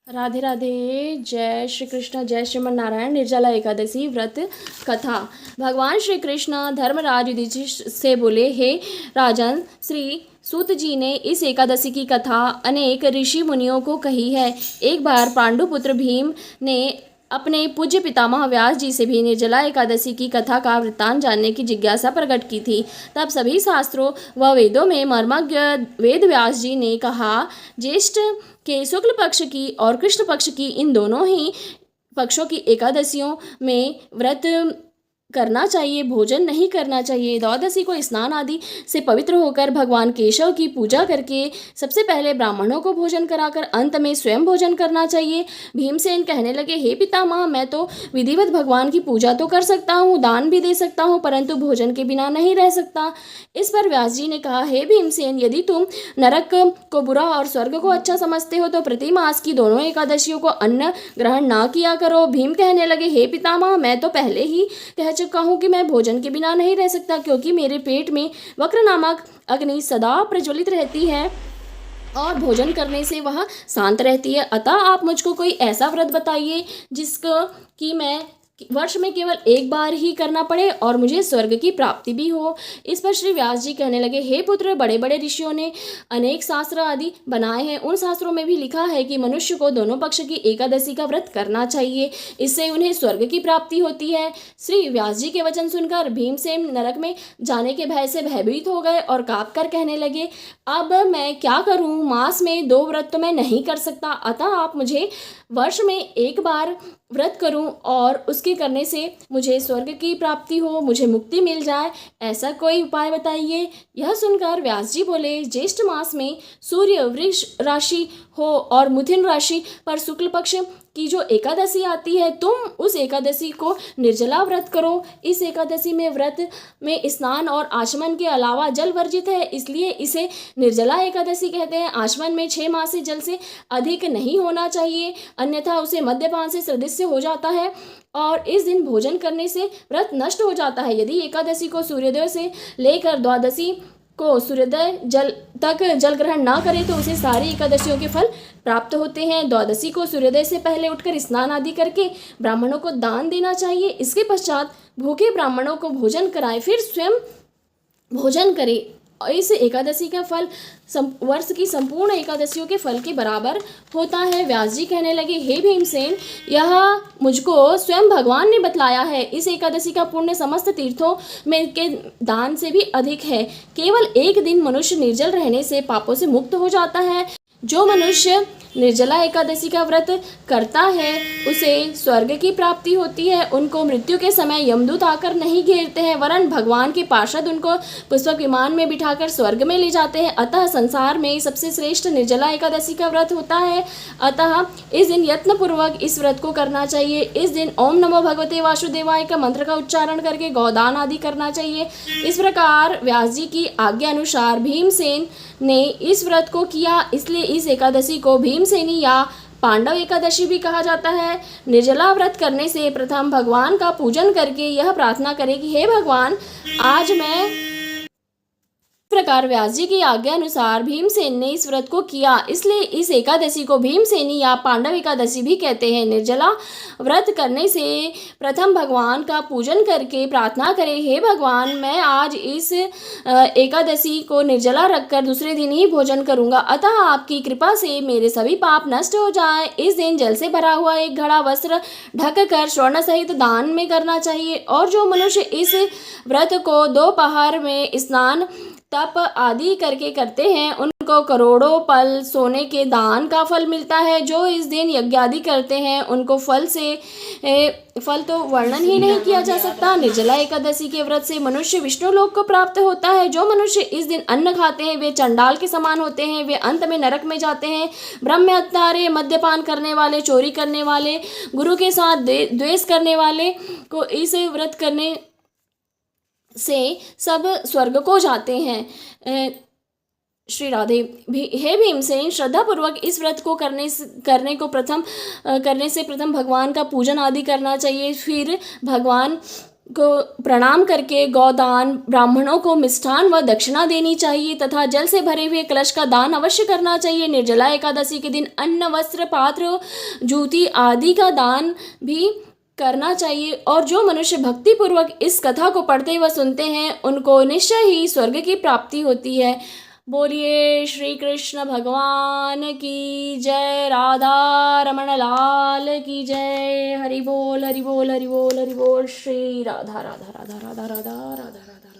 राधे राधे। जय श्री कृष्ण, जय श्रीमन नारायण। निर्जला एकादशी व्रत कथा। भगवान श्री कृष्ण धर्मराज युधिष्ठिर से बोले, हे राजन, श्री सूत जी ने इस एकादशी की कथा अनेक ऋषि मुनियों को कही है। एक बार पांडुपुत्र भीम ने अपने पूज्य पितामह व्यास जी से भी निर्जला एकादशी की कथा का वृत्तांत जानने की जिज्ञासा प्रकट की थी। तब सभी शास्त्रों व वेदों में मर्मज्ञ वेद व्यास जी ने कहा, ज्येष्ठ के शुक्ल पक्ष की और कृष्ण पक्ष की इन दोनों ही पक्षों की एकादशियों में व्रत करना चाहिए, भोजन नहीं करना चाहिए। द्वादशी को स्नान आदि से पवित्र होकर भगवान केशव की पूजा करके सबसे पहले ब्राह्मणों को भोजन कराकर अंत में स्वयं भोजन करना चाहिए। भीमसेन कहने लगे, हे पितामह, मैं तो विधिवत भगवान की पूजा तो कर सकता हूँ, दान भी दे सकता हूँ, परंतु भोजन के बिना नहीं रह सकता। इस पर व्यास जी ने कहा, हे भीमसेन, यदि तुम नरक को बुरा और स्वर्ग को अच्छा समझते हो तो प्रति मास की दोनों एकादशियों को अन्न ग्रहण ना किया करो। भीम कहने लगे, हे पितामह, मैं तो पहले ही कह चुका हूँ कि मैं भोजन के बिना नहीं रह सकता, क्योंकि मेरे पेट में वक्र नामक अग्नि सदा प्रज्वलित रहती है और भोजन करने से वह शांत रहती है। अतः आप मुझको कोई ऐसा व्रत बताइए जिसको कि मैं वर्ष में केवल एक बार ही करना पड़े और मुझे स्वर्ग की प्राप्ति भी हो। इस पर श्री व्यास जी कहने लगे, हे पुत्र, बड़े बड़े ऋषियों ने अनेक शास्त्र आदि बनाए हैं। उन शास्त्रों में भी लिखा है कि मनुष्य को दोनों पक्ष की एकादशी का व्रत करना चाहिए, इससे उन्हें स्वर्ग की प्राप्ति होती है। श्री व्यास जी के वचन सुनकर भीमसेन नरक में जाने के भय से भयभीत हो गए और काँप कर कहने लगे, अब मैं क्या करूं? मास में 2 व्रत तो मैं नहीं कर सकता, अतः आप मुझे वर्ष में एक बार व्रत करूं और उसके करने से मुझे स्वर्ग की प्राप्ति हो, मुझे मुक्ति मिल जाए, ऐसा कोई उपाय बताइए। यह सुनकर व्यास जी बोले, ज्येष्ठ मास में सूर्य वृष राशि हो और मिथुन राशि पर शुक्ल पक्ष की जो एकादशी आती है, तुम उस एकादशी को निर्जला व्रत करो। इस एकादशी में व्रत में स्नान और आचमन के अलावा जल वर्जित है, इसलिए इसे निर्जला एकादशी कहते हैं। आचमन में 6 मास से जल से अधिक नहीं होना चाहिए, अन्यथा उसे मद्यपान से सदृश्य हो जाता है और इस दिन भोजन करने से व्रत नष्ट हो जाता है। यदि एकादशी को सूर्योदय से लेकर द्वादशी को सूर्योदय जल तक जल ग्रहण ना करे तो उसे सारी एकादशियों के फल प्राप्त होते हैं। द्वादशी को सूर्योदय से पहले उठकर स्नान आदि करके ब्राह्मणों को दान देना चाहिए। इसके पश्चात भूखे ब्राह्मणों को भोजन कराए, फिर स्वयं भोजन करे। इस एकादशी का फल वर्ष की संपूर्ण एकादशियों के फल के बराबर होता है। व्यास जी कहने लगे, हे भीमसेन, यह मुझको स्वयं भगवान ने बतलाया है। इस एकादशी का पुण्य समस्त तीर्थों में के दान से भी अधिक है। केवल एक दिन मनुष्य निर्जल रहने से पापों से मुक्त हो जाता है। जो मनुष्य निर्जला एकादशी का व्रत करता है उसे स्वर्ग की प्राप्ति होती है। उनको मृत्यु के समय यमदूत आकर नहीं घेरते हैं, वरन भगवान के पार्षद उनको पुष्पक विमान में बिठाकर स्वर्ग में ले जाते हैं। अतः संसार में सबसे श्रेष्ठ निर्जला एकादशी का व्रत होता है। अतः इस दिन यत्नपूर्वक इस व्रत को करना चाहिए। इस दिन ओम नमो भगवते वासुदेवाय का मंत्र का उच्चारण करके गौदान आदि करना चाहिए। इस प्रकार व्यास जी की आज्ञा अनुसार भीमसेन ने इस व्रत को किया, इसलिए इस एकादशी को भीमसेनी या पांडव एकादशी भी कहा जाता है। निर्जला व्रत करने से प्रथम भगवान का पूजन करके यह प्रार्थना करें कि हे भगवान, आज मैं प्रकार व्यास जी की आज्ञा अनुसार भीमसेन ने इस व्रत को किया, इसलिए इस एकादशी को भीमसेनी या पांडव एकादशी भी कहते हैं। निर्जला व्रत करने से प्रथम भगवान का पूजन करके प्रार्थना करें, हे भगवान, मैं आज इस एकादशी को निर्जला रखकर दूसरे दिन ही भोजन करूंगा, अतः आपकी कृपा से मेरे सभी पाप नष्ट हो जाए। इस दिन जल से भरा हुआ एक घड़ा वस्त्र ढक कर स्वर्ण सहित दान में करना चाहिए। और जो मनुष्य इस व्रत को दोपहर में स्नान तप आदि करके करते हैं, उनको करोड़ों पल सोने के दान का फल मिलता है। जो इस दिन यज्ञ आदि करते हैं उनको फल तो वर्णन ही नहीं किया जा सकता। निर्जला एकादशी के व्रत से मनुष्य विष्णु लोक को प्राप्त होता है। जो मनुष्य इस दिन अन्न खाते हैं वे चंडाल के समान होते हैं, वे अंत में नरक में जाते हैं। ब्रह्महत्यारे, मद्यपान करने वाले, चोरी करने वाले, गुरु के साथ द्वेष करने वाले को इस व्रत करने से सब स्वर्ग को जाते हैं। श्री राधे। हे भीमसेन, श्रद्धा पूर्वक इस व्रत को करने से प्रथम भगवान का पूजन आदि करना चाहिए। फिर भगवान को प्रणाम करके गौदान, ब्राह्मणों को मिष्ठान व दक्षिणा देनी चाहिए तथा जल से भरे हुए कलश का दान अवश्य करना चाहिए। निर्जला एकादशी के दिन अन्न, वस्त्र, पात्र, जूती आदि का दान भी करना चाहिए। और जो मनुष्य भक्ति पूर्वक इस कथा को पढ़ते व सुनते हैं उनको निश्चय ही स्वर्ग की प्राप्ति होती है। बोलिए श्री कृष्ण भगवान की जय, राधा रमण लाल की जय। हरि बोल हरि बोल हरि बोल हरि बोल। श्री राधा राधा राधा राधा राधा राधा राधा।